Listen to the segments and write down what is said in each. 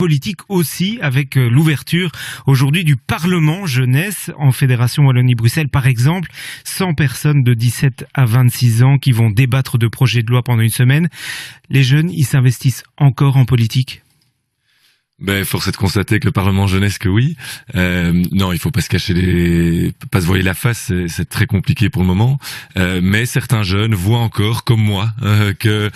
politique aussi, avec l'ouverture aujourd'hui du Parlement jeunesse en Fédération Wallonie-Bruxelles, par exemple. 100 personnes de 17 à 26 ans qui vont débattre de projets de loi pendant une semaine. Les jeunes, ils s'investissent encore en politique? Force est de constater que le Parlement jeunesse, que oui. Non, il faut pas se cacher pas se voiler la face, c'est très compliqué pour le moment. Mais certains jeunes voient encore, comme moi, que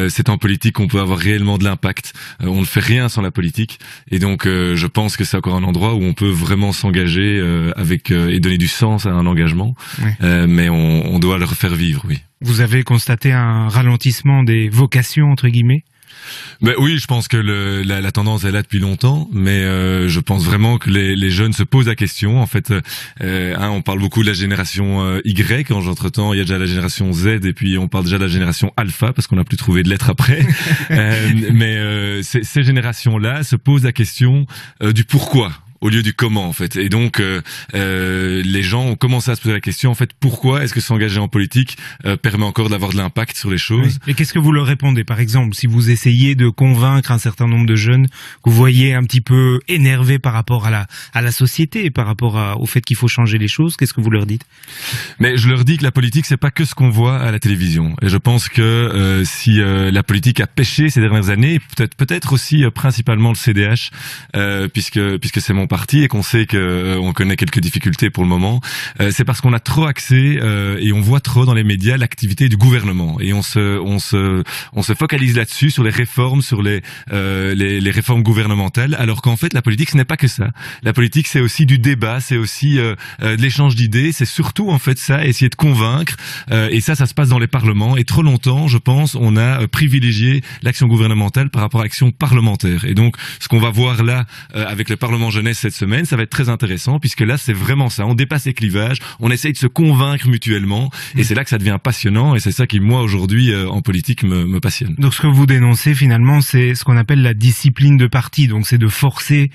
c'est en politique qu'on peut avoir réellement de l'impact. On ne fait rien sans la politique, et donc je pense que c'est encore un endroit où on peut vraiment s'engager et donner du sens à un engagement. Oui. Mais on doit le refaire vivre, oui. Vous avez constaté un ralentissement des vocations, entre guillemets? Oui, je pense que la tendance est là depuis longtemps, mais je pense vraiment que les jeunes se posent la question. En fait, on parle beaucoup de la génération Y, entre-temps il y a déjà la génération Z, et puis on parle déjà de la génération Alpha, parce qu'on n'a plus trouvé de lettres après. Mais ces générations-là se posent la question du pourquoi au lieu du comment, en fait. Et donc les gens ont commencé à se poser la question, en fait, pourquoi est-ce que s'engager en politique permet encore d'avoir de l'impact sur les choses. Oui. Et qu'est-ce que vous leur répondez, par exemple, si vous essayez de convaincre un certain nombre de jeunes que vous voyez un petit peu énervés par rapport à la société, par rapport au fait qu'il faut changer les choses, qu'est-ce que vous leur dites? Mais je leur dis que la politique, c'est pas que ce qu'on voit à la télévision. Et je pense que si la politique a pêché ces dernières années, peut-être aussi principalement le CDH, puisque c'est mon parti et qu'on sait que on connaît quelques difficultés pour le moment, c'est parce qu'on a trop axé et on voit trop dans les médias l'activité du gouvernement, et on se focalise là-dessus, sur les réformes, sur les réformes gouvernementales, alors qu'en fait la politique ce n'est pas que ça. La politique c'est aussi du débat, c'est aussi de l'échange d'idées, c'est surtout en fait ça, essayer de convaincre, et ça se passe dans les parlements, et trop longtemps je pense on a privilégié l'action gouvernementale par rapport à l'action parlementaire. Et donc ce qu'on va voir là avec le Parlement jeunesse cette semaine, ça va être très intéressant, puisque là c'est vraiment ça, on dépasse les clivages, on essaye de se convaincre mutuellement, et c'est là que ça devient passionnant, et c'est ça qui moi aujourd'hui en politique me passionne. Donc ce que vous dénoncez finalement, c'est ce qu'on appelle la discipline de parti, donc c'est de forcer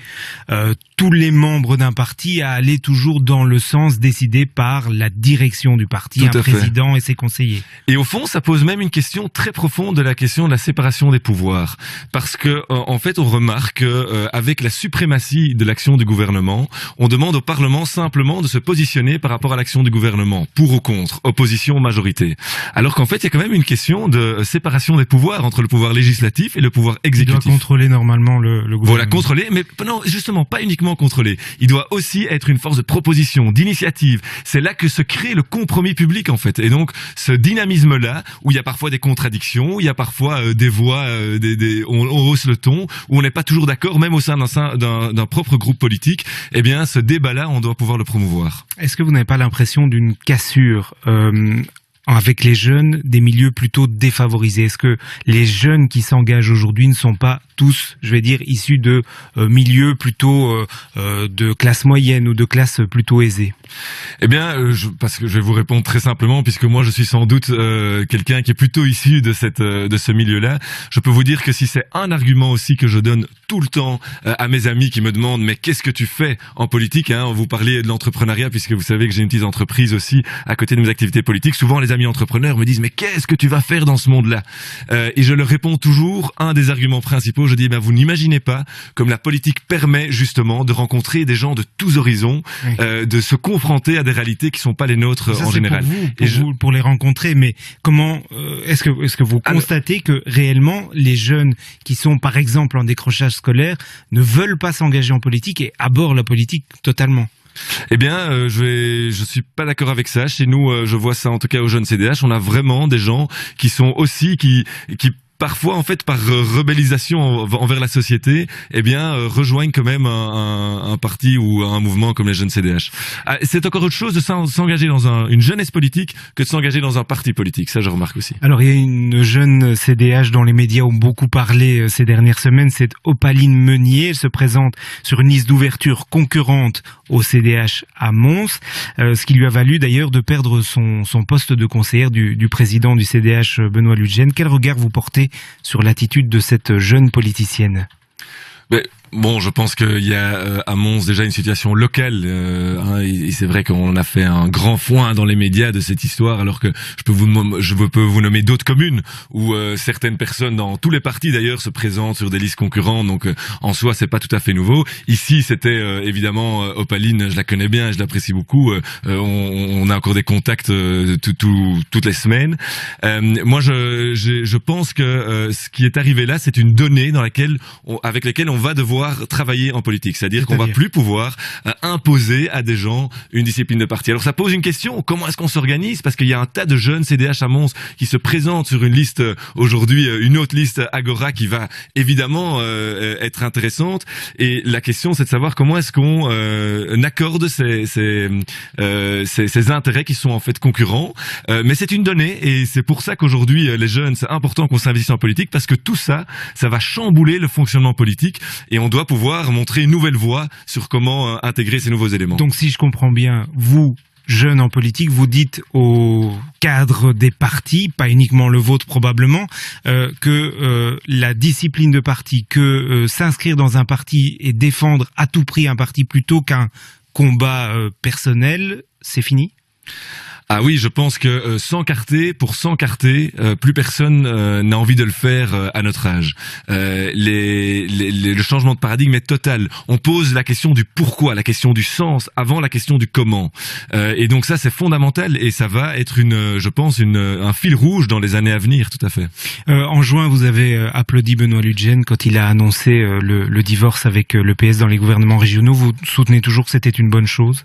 tous les membres d'un parti à aller toujours dans le sens décidé par la direction du parti, un président et ses conseillers. Et au fond ça pose même une question très profonde, de la question de la séparation des pouvoirs, parce que en fait on remarque avec la suprématie de l'action du gouvernement, on demande au Parlement simplement de se positionner par rapport à l'action du gouvernement, pour ou contre, opposition ou majorité. Alors qu'en fait, il y a quand même une question de séparation des pouvoirs entre le pouvoir législatif et le pouvoir exécutif. Il doit contrôler normalement le gouvernement. Voilà, contrôler, mais non, justement, pas uniquement contrôler. Il doit aussi être une force de proposition, d'initiative. C'est là que se crée le compromis public, en fait. Et donc, ce dynamisme-là, où il y a parfois des contradictions, où il y a parfois des voix, on hausse le ton, où on n'est pas toujours d'accord, même au sein d'un propre groupe politique, eh bien, ce débat-là, on doit pouvoir le promouvoir. Est-ce que vous n'avez pas l'impression d'une cassure avec les jeunes des milieux plutôt défavorisés? Est-ce que les jeunes qui s'engagent aujourd'hui ne sont pas tous, je vais dire, issus de milieux plutôt de classe moyenne ou de classe plutôt aisée? Eh bien, parce que je vais vous répondre très simplement, puisque moi je suis sans doute quelqu'un qui est plutôt issu de ce milieu-là. Je peux vous dire que si c'est un argument aussi que je donne tout le temps à mes amis qui me demandent mais qu'est-ce que tu fais en politique, hein, vous parlez de l'entrepreneuriat, puisque vous savez que j'ai une petite entreprise aussi à côté de mes activités politiques. Souvent les amis entrepreneurs me disent mais qu'est-ce que tu vas faire dans ce monde-là, et je leur réponds toujours un des arguments principaux. Je dis vous n'imaginez pas comme la politique permet justement de rencontrer des gens de tous horizons, oui. De se confronter à des réalités qui sont pas les nôtres en général. Pour les rencontrer, mais comment est-ce que vous constatez que réellement les jeunes qui sont par exemple en décrochage scolaire ne veulent pas s'engager en politique et abordent la politique totalement? Eh bien, je suis pas d'accord avec ça. Chez nous, je vois ça en tout cas aux jeunes CDH. On a vraiment des gens qui sont aussi qui parfois, en fait, par rebellisation envers la société, eh bien, rejoignent quand même un parti ou un mouvement comme les jeunes CDH. C'est encore autre chose de s'engager dans une jeunesse politique que de s'engager dans un parti politique. Ça, je remarque aussi. Alors, il y a une jeune CDH dont les médias ont beaucoup parlé ces dernières semaines, c'est Opaline Meunier. Elle se présente sur une liste d'ouverture concurrente au CDH à Mons, ce qui lui a valu d'ailleurs de perdre son poste de conseillère du président du CDH, Benoît Ludgen. Quel regard vous portez sur l'attitude de cette jeune politicienne? Bon, je pense qu'il y a à Mons déjà une situation locale, et c'est vrai qu'on a fait un grand foin dans les médias de cette histoire, alors que je peux vous nommer d'autres communes où certaines personnes dans tous les partis d'ailleurs se présentent sur des listes concurrentes, donc en soi c'est pas tout à fait nouveau. Ici c'était évidemment Opaline, je la connais bien, je l'apprécie beaucoup, on a encore des contacts toutes les semaines. Moi je pense que ce qui est arrivé là, c'est une donnée avec laquelle on va devoir travailler en politique, c'est-à-dire qu'on va plus pouvoir imposer à des gens une discipline de parti. Alors ça pose une question, comment est-ce qu'on s'organise? Parce qu'il y a un tas de jeunes CDH à Mons qui se présentent sur une liste aujourd'hui, une autre liste Agora qui va évidemment être intéressante, et la question c'est de savoir comment est-ce qu'on accorde ces intérêts qui sont en fait concurrents, mais c'est une donnée, et c'est pour ça qu'aujourd'hui les jeunes, c'est important qu'on s'investisse en politique, parce que tout ça va chambouler le fonctionnement politique, et on doit pouvoir montrer une nouvelle voie sur comment intégrer ces nouveaux éléments. Donc si je comprends bien, vous, jeunes en politique, vous dites aux cadres des partis, pas uniquement le vôtre probablement, que la discipline de parti, que s'inscrire dans un parti et défendre à tout prix un parti plutôt qu'un combat personnel, c'est fini ? Ah oui, je pense que s'encarter, plus personne n'a envie de le faire à notre âge. Le changement de paradigme est total. On pose la question du pourquoi, la question du sens, avant la question du comment. Et donc ça, c'est fondamental, et ça va être je pense, un fil rouge dans les années à venir, tout à fait. En juin, vous avez applaudi Benoît Ludgen quand il a annoncé le divorce avec le PS dans les gouvernements régionaux. Vous soutenez toujours que c'était une bonne chose ?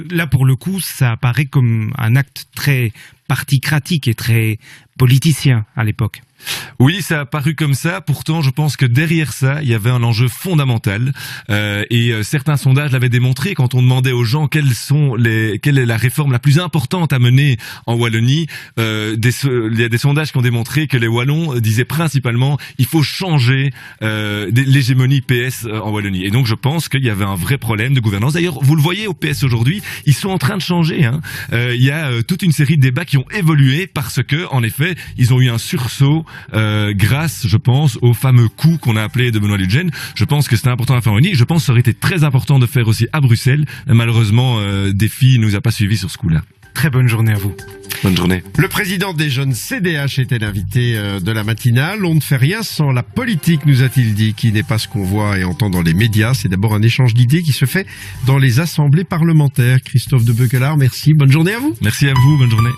Là, pour le coup, ça apparaît comme un acte très particratique et très politicien à l'époque. Oui, ça a paru comme ça. Pourtant, je pense que derrière ça, il y avait un enjeu fondamental. Et certains sondages l'avaient démontré. Quand on demandait aux gens quelle est la réforme la plus importante à mener en Wallonie, il y a des sondages qui ont démontré que les Wallons disaient principalement il faut changer l'hégémonie PS en Wallonie. Et donc, je pense qu'il y avait un vrai problème de gouvernance. D'ailleurs, vous le voyez au PS aujourd'hui, ils sont en train de changer. Il y a toute une série de débats qui ont évolué parce que, en effet, ils ont eu un sursaut grâce, je pense, au fameux coup qu'on a appelé de Benoît Ludgen. Je pense que c'était important à faire en Wallonie. Je pense que ça aurait été très important de faire aussi à Bruxelles. Malheureusement, Défi nous a pas suivis sur ce coup-là. Très bonne journée à vous. Bonne journée. Le président des jeunes CDH était l'invité de la matinale. On ne fait rien sans la politique, nous a-t-il dit, qui n'est pas ce qu'on voit et entend dans les médias. C'est d'abord un échange d'idées qui se fait dans les assemblées parlementaires. Christophe de Beukelard, merci. Bonne journée à vous. Merci à vous. Bonne journée.